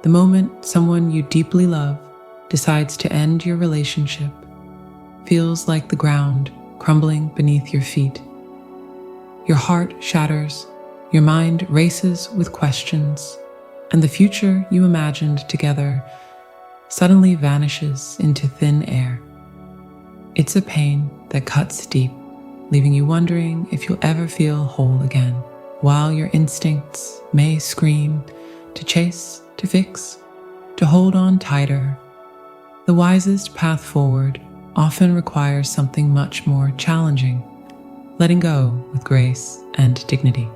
The moment someone you deeply love decides to end your relationship feels like the ground crumbling beneath your feet. Your heart shatters, your mind races with questions, and the future you imagined together suddenly vanishes into thin air. It's a pain that cuts deep, leaving you wondering if you'll ever feel whole again. While your instincts may scream to chase, to fix, to hold on tighter, the wisest path forward often requires something much more challenging: letting go with grace and dignity.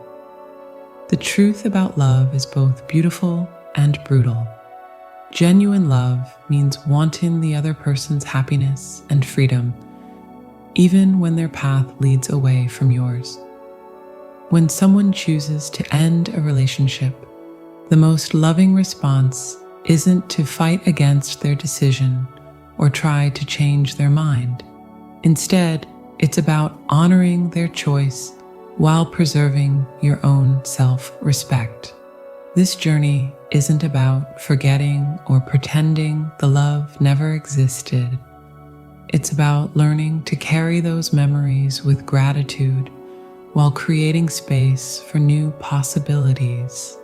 The truth about love is both beautiful and brutal. Genuine love means wanting the other person's happiness and freedom, even when their path leads away from yours. When someone chooses to end a relationship, the most loving response isn't to fight against their decision or try to change their mind. Instead, it's about honoring their choice while preserving your own self-respect. This journey isn't about forgetting or pretending the love never existed. It's about learning to carry those memories with gratitude while creating space for new possibilities.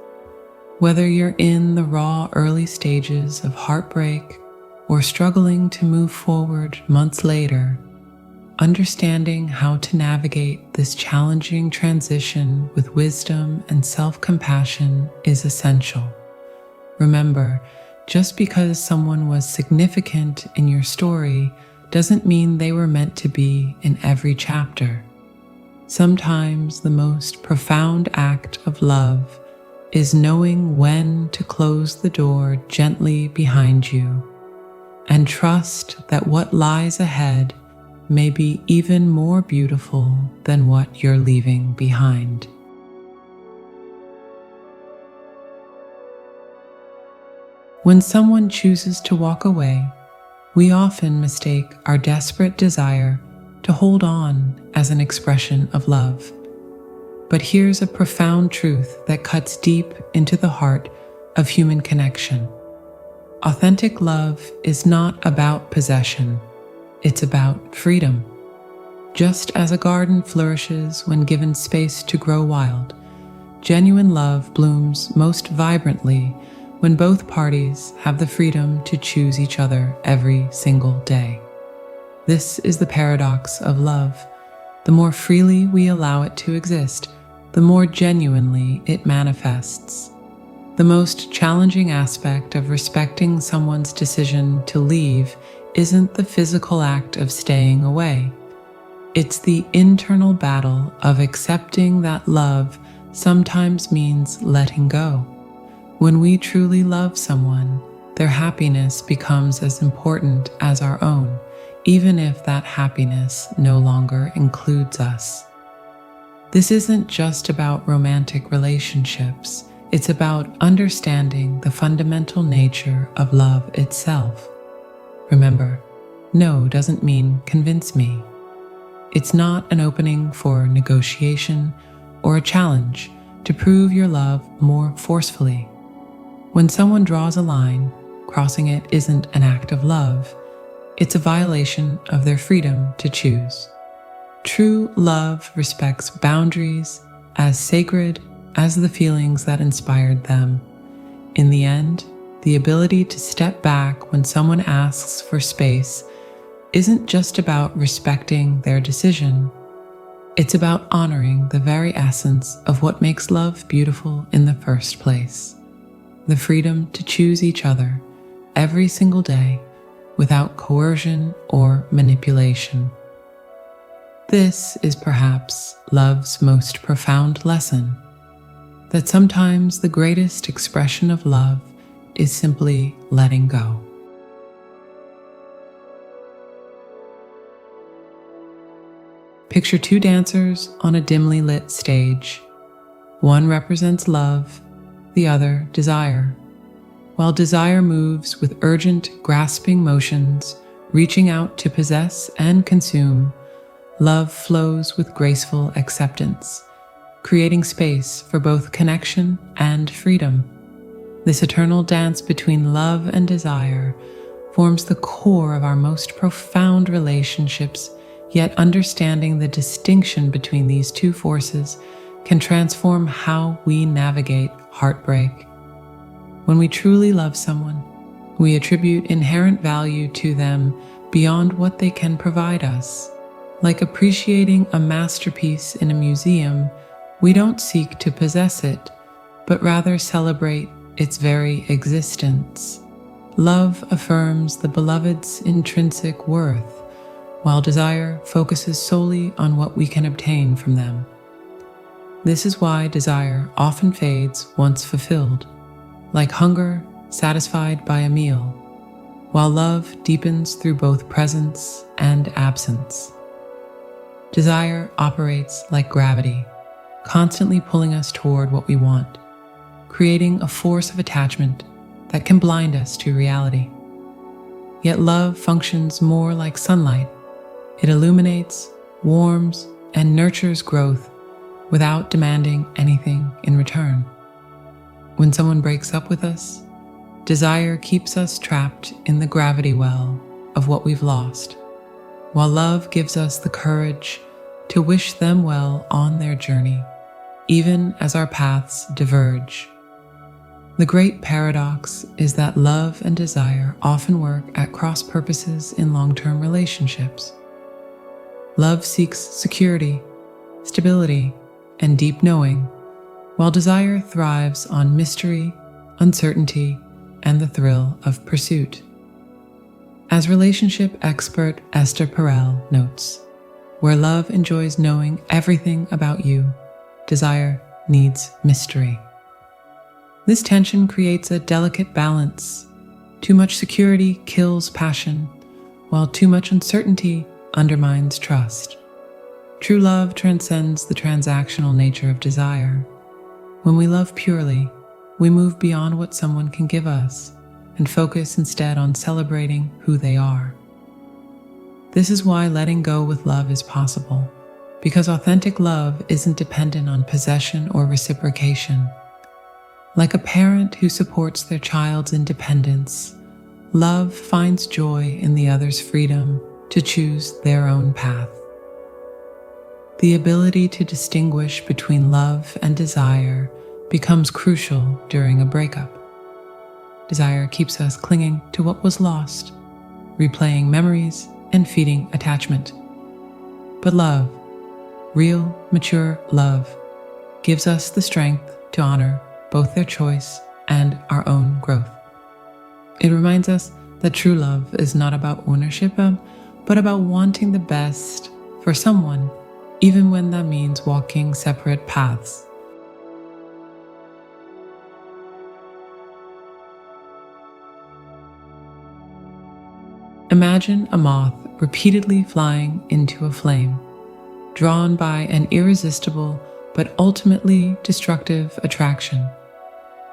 Whether you're in the raw early stages of heartbreak or struggling to move forward months later, understanding how to navigate this challenging transition with wisdom and self-compassion is essential. Remember, just because someone was significant in your story doesn't mean they were meant to be in every chapter. Sometimes the most profound act of love is knowing when to close the door gently behind you and trust that what lies ahead may be even more beautiful than what you're leaving behind. When someone chooses to walk away, we often mistake our desperate desire to hold on as an expression of love. But here's a profound truth that cuts deep into the heart of human connection. Authentic love is not about possession. It's about freedom. Just as a garden flourishes when given space to grow wild, genuine love blooms most vibrantly when both parties have the freedom to choose each other every single day. This is the paradox of love. The more freely we allow it to exist, the more genuinely it manifests. The most challenging aspect of respecting someone's decision to leave isn't the physical act of staying away. It's the internal battle of accepting that love sometimes means letting go. When we truly love someone, their happiness becomes as important as our own, even if that happiness no longer includes us. This isn't just about romantic relationships. It's about understanding the fundamental nature of love itself. Remember, no doesn't mean convince me. It's not an opening for negotiation or a challenge to prove your love more forcefully. When someone draws a line, crossing it isn't an act of love. It's a violation of their freedom to choose. True love respects boundaries as sacred as the feelings that inspired them. In the end, the ability to step back when someone asks for space isn't just about respecting their decision. It's about honoring the very essence of what makes love beautiful in the first place: the freedom to choose each other every single day without coercion or manipulation. This is perhaps love's most profound lesson, that sometimes the greatest expression of love is simply letting go. Picture two dancers on a dimly lit stage. One represents love, the other desire. While desire moves with urgent, grasping motions, reaching out to possess and consume, love flows with graceful acceptance, creating space for both connection and freedom. This eternal dance between love and desire forms the core of our most profound relationships, yet understanding the distinction between these two forces can transform how we navigate heartbreak. When we truly love someone, we attribute inherent value to them beyond what they can provide us. Like appreciating a masterpiece in a museum, we don't seek to possess it, but rather celebrate its very existence. Love affirms the beloved's intrinsic worth, while desire focuses solely on what we can obtain from them. This is why desire often fades once fulfilled, like hunger satisfied by a meal, while love deepens through both presence and absence. Desire operates like gravity, constantly pulling us toward what we want, creating a force of attachment that can blind us to reality. Yet love functions more like sunlight. It illuminates, warms, and nurtures growth without demanding anything in return. When someone breaks up with us, desire keeps us trapped in the gravity well of what we've lost, while love gives us the courage to wish them well on their journey, even as our paths diverge. The great paradox is that love and desire often work at cross purposes in long-term relationships. Love seeks security, stability, and deep knowing, while desire thrives on mystery, uncertainty, and the thrill of pursuit. As relationship expert Esther Perel notes, where love enjoys knowing everything about you, desire needs mystery. This tension creates a delicate balance. Too much security kills passion, while too much uncertainty undermines trust. True love transcends the transactional nature of desire. When we love purely, we move beyond what someone can give us and focus instead on celebrating who they are. This is why letting go with love is possible, because authentic love isn't dependent on possession or reciprocation. Like a parent who supports their child's independence, love finds joy in the other's freedom to choose their own path. The ability to distinguish between love and desire becomes crucial during a breakup. Desire keeps us clinging to what was lost, replaying memories and feeding attachment. But love, real, mature love, gives us the strength to honor both their choice and our own growth. It reminds us that true love is not about ownership, but about wanting the best for someone, even when that means walking separate paths. Imagine a moth repeatedly flying into a flame, drawn by an irresistible but ultimately destructive attraction.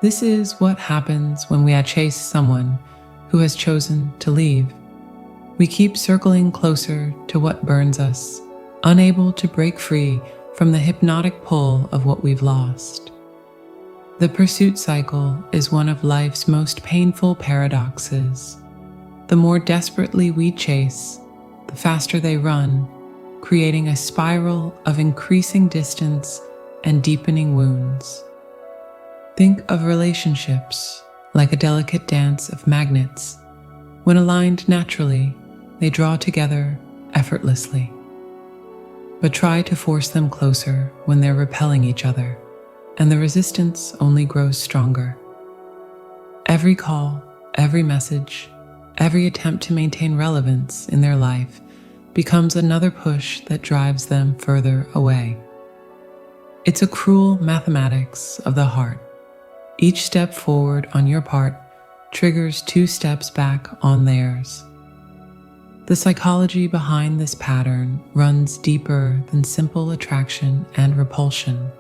This is what happens when we chase someone who has chosen to leave. We keep circling closer to what burns us, unable to break free from the hypnotic pull of what we've lost. The pursuit cycle is one of life's most painful paradoxes. The more desperately we chase, the faster they run, creating a spiral of increasing distance and deepening wounds. Think of relationships like a delicate dance of magnets. When aligned naturally, they draw together effortlessly. But try to force them closer when they're repelling each other, and the resistance only grows stronger. Every call, every message, every attempt to maintain relevance in their life becomes another push that drives them further away. It's a cruel mathematics of the heart. Each step forward on your part triggers 2 steps back on theirs. The psychology behind this pattern runs deeper than simple attraction and repulsion.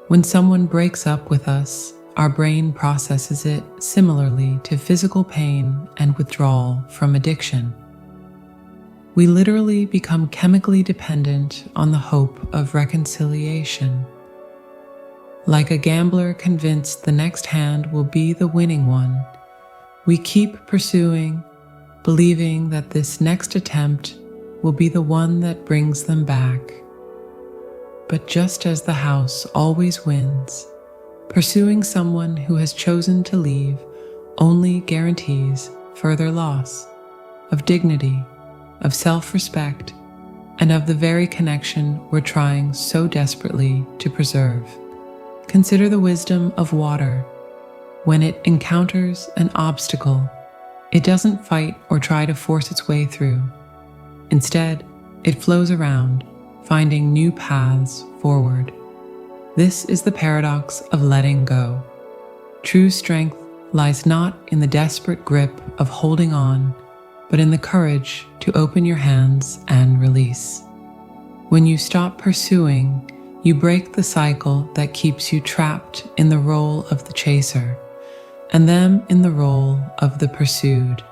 When someone breaks up with us, our brain processes it similarly to physical pain and withdrawal from addiction. We literally become chemically dependent on the hope of reconciliation. Like a gambler convinced the next hand will be the winning one, we keep pursuing, believing that this next attempt will be the one that brings them back. But just as the house always wins, pursuing someone who has chosen to leave only guarantees further loss of dignity, of self-respect, and of the very connection we're trying so desperately to preserve. Consider the wisdom of water. When it encounters an obstacle, it doesn't fight or try to force its way through. Instead, it flows around, finding new paths forward. This is the paradox of letting go. True strength lies not in the desperate grip of holding on, but in the courage to open your hands and release. When you stop pursuing, you break the cycle that keeps you trapped in the role of the chaser, and them in the role of the pursued.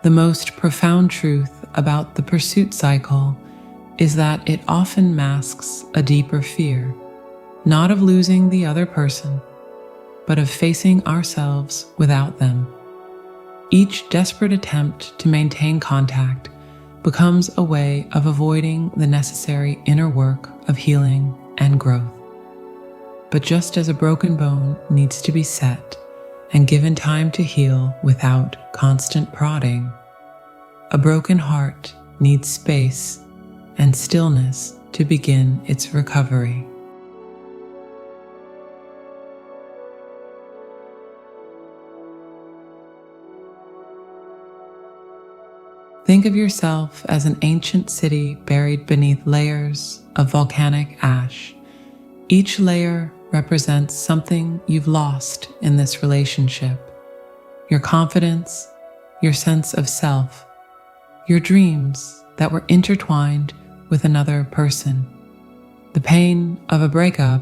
The most profound truth about the pursuit cycle is that it often masks a deeper fear, not of losing the other person, but of facing ourselves without them. Each desperate attempt to maintain contact becomes a way of avoiding the necessary inner work of healing and growth. But just as a broken bone needs to be set and given time to heal without constant prodding, a broken heart needs space and stillness to begin its recovery. Think of yourself as an ancient city buried beneath layers of volcanic ash. Each layer represents something you've lost in this relationship: your confidence, your sense of self, your dreams that were intertwined with another person. The pain of a breakup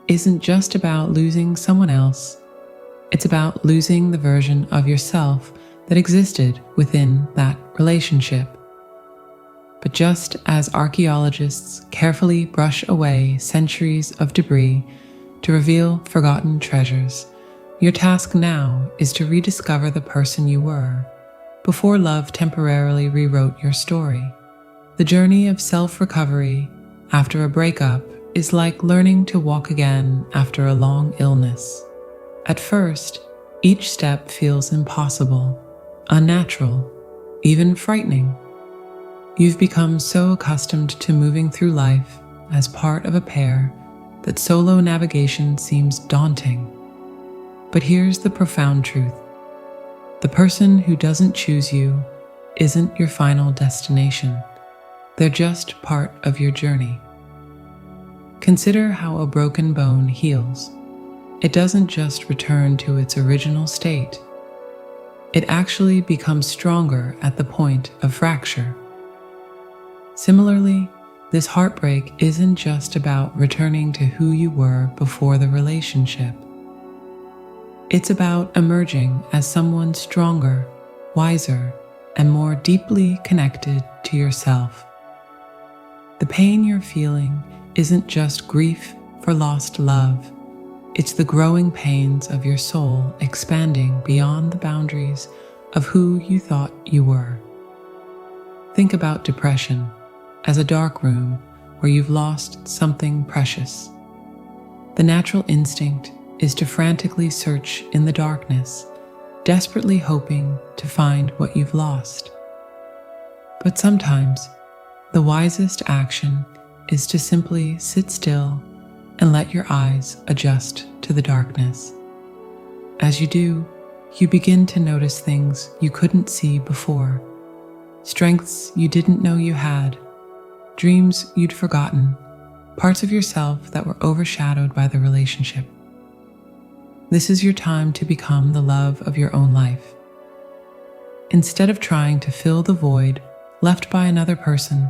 isn't just about losing someone else. It's about losing the version of yourself that existed within that relationship. But just as archaeologists carefully brush away centuries of debris to reveal forgotten treasures, your task now is to rediscover the person you were before love temporarily rewrote your story. The journey of self-recovery after a breakup is like learning to walk again after a long illness. At first, each step feels impossible, unnatural, even frightening. You've become so accustomed to moving through life as part of a pair that solo navigation seems daunting. But here's the profound truth. The person who doesn't choose you isn't your final destination. They're just part of your journey. Consider how a broken bone heals. It doesn't just return to its original state. It actually becomes stronger at the point of fracture. Similarly, this heartbreak isn't just about returning to who you were before the relationship. It's about emerging as someone stronger, wiser, and more deeply connected to yourself. The pain you're feeling isn't just grief for lost love. It's the growing pains of your soul expanding beyond the boundaries of who you thought you were. Think about depression as a dark room where you've lost something precious. The natural instinct is to frantically search in the darkness, desperately hoping to find what you've lost. But sometimes, the wisest action is to simply sit still and let your eyes adjust to the darkness. As you do, you begin to notice things you couldn't see before, strengths you didn't know you had, dreams you'd forgotten, parts of yourself that were overshadowed by the relationship. This is your time to become the love of your own life. Instead of trying to fill the void left by another person,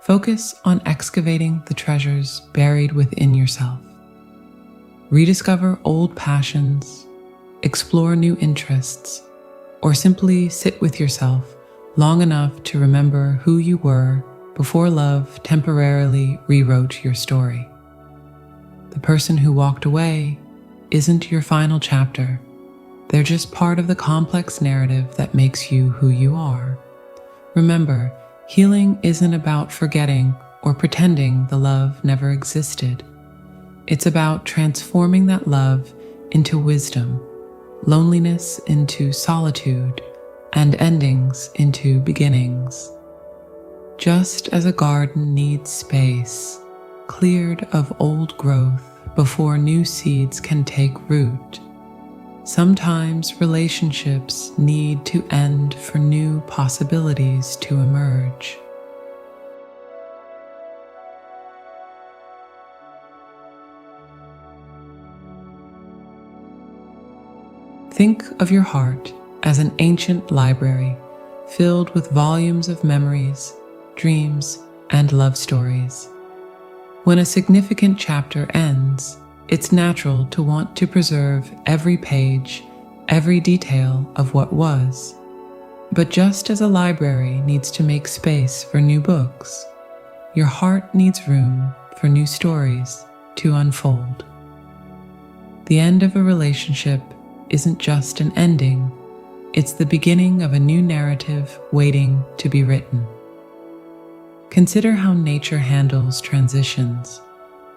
focus on excavating the treasures buried within yourself. Rediscover old passions, explore new interests, or simply sit with yourself long enough to remember who you were before love temporarily rewrote your story. The person who walked away isn't your final chapter. They're just part of the complex narrative that makes you who you are. Remember, healing isn't about forgetting or pretending the love never existed. It's about transforming that love into wisdom, loneliness into solitude, and endings into beginnings. Just as a garden needs space, cleared of old growth before new seeds can take root, sometimes relationships need to end for new possibilities to emerge. Think of your heart as an ancient library filled with volumes of memories, dreams, and love stories. When a significant chapter ends, it's natural to want to preserve every page, every detail of what was. But just as a library needs to make space for new books, your heart needs room for new stories to unfold. The end of a relationship isn't just an ending, it's the beginning of a new narrative waiting to be written. Consider how nature handles transitions.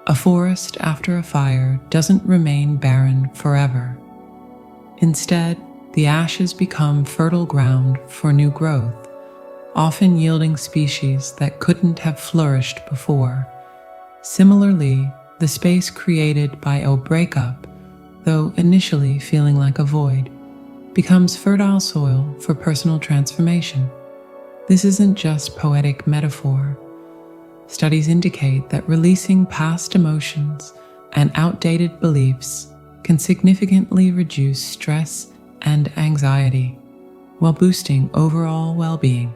A forest after a fire doesn't remain barren forever. Instead, the ashes become fertile ground for new growth, often yielding species that couldn't have flourished before. Similarly, the space created by a breakup, though initially feeling like a void, becomes fertile soil for personal transformation. This isn't just poetic metaphor. Studies indicate that releasing past emotions and outdated beliefs can significantly reduce stress and anxiety while boosting overall well-being.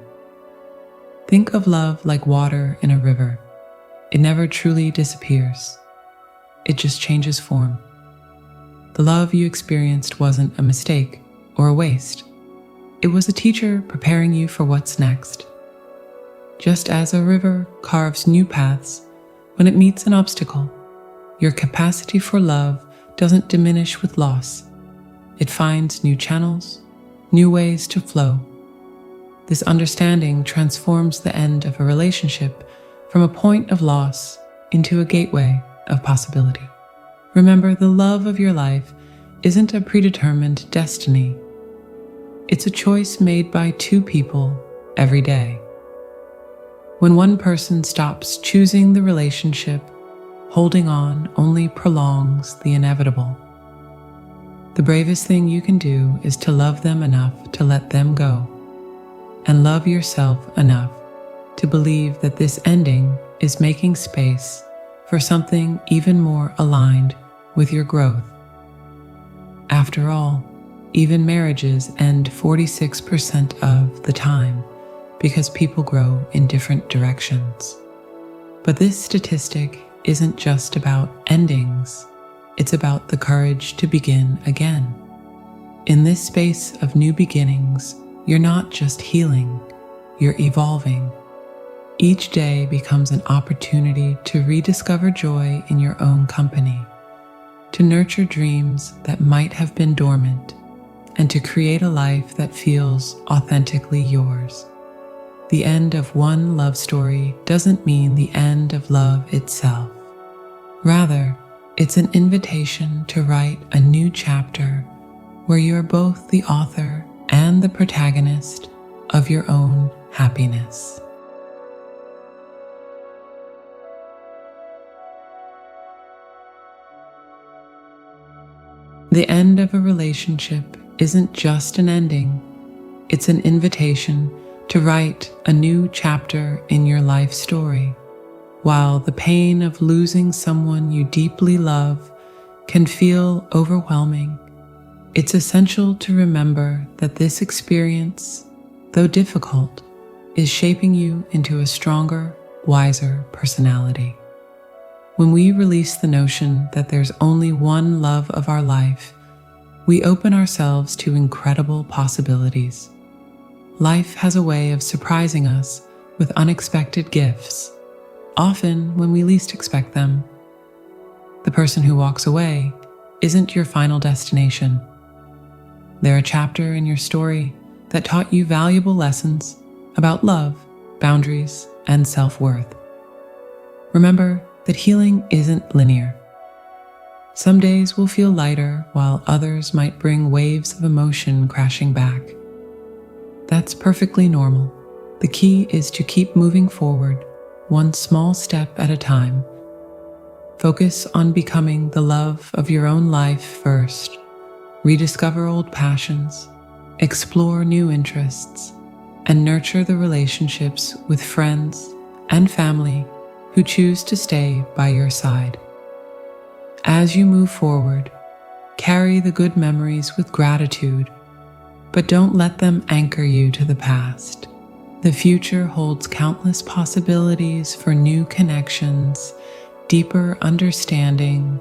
Think of love like water in a river. It never truly disappears. It just changes form. The love you experienced wasn't a mistake or a waste. It was a teacher preparing you for what's next. Just as a river carves new paths when it meets an obstacle, your capacity for love doesn't diminish with loss. It finds new channels, new ways to flow. This understanding transforms the end of a relationship from a point of loss into a gateway of possibility. Remember, the love of your life isn't a predetermined destiny. It's a choice made by two people every day. When one person stops choosing the relationship, holding on only prolongs the inevitable. The bravest thing you can do is to love them enough to let them go, and love yourself enough to believe that this ending is making space for something even more aligned with your growth. After all, even marriages end 46% of the time because people grow in different directions. But this statistic isn't just about endings, it's about the courage to begin again. In this space of new beginnings, you're not just healing, you're evolving. Each day becomes an opportunity to rediscover joy in your own company, to nurture dreams that might have been dormant, and to create a life that feels authentically yours. The end of one love story doesn't mean the end of love itself. Rather, it's an invitation to write a new chapter where you're both the author and the protagonist of your own happiness. The end of a relationship isn't just an ending, it's an invitation to write a new chapter in your life story. While the pain of losing someone you deeply love can feel overwhelming, it's essential to remember that this experience, though difficult, is shaping you into a stronger, wiser personality. When we release the notion that there's only one love of our life, we open ourselves to incredible possibilities. Life has a way of surprising us with unexpected gifts, often when we least expect them. The person who walks away isn't your final destination. They're a chapter in your story that taught you valuable lessons about love, boundaries, and self-worth. Remember that healing isn't linear. Some days will feel lighter, while others might bring waves of emotion crashing back. That's perfectly normal. The key is to keep moving forward, one small step at a time. Focus on becoming the love of your own life first. Rediscover old passions, explore new interests, and nurture the relationships with friends and family who choose to stay by your side. As you move forward, carry the good memories with gratitude, but don't let them anchor you to the past. The future holds countless possibilities for new connections, deeper understanding,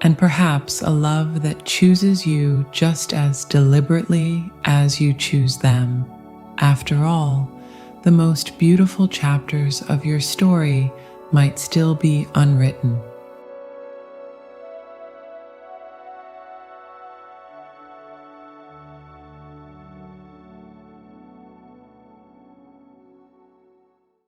and perhaps a love that chooses you just as deliberately as you choose them. After all, the most beautiful chapters of your story might still be unwritten.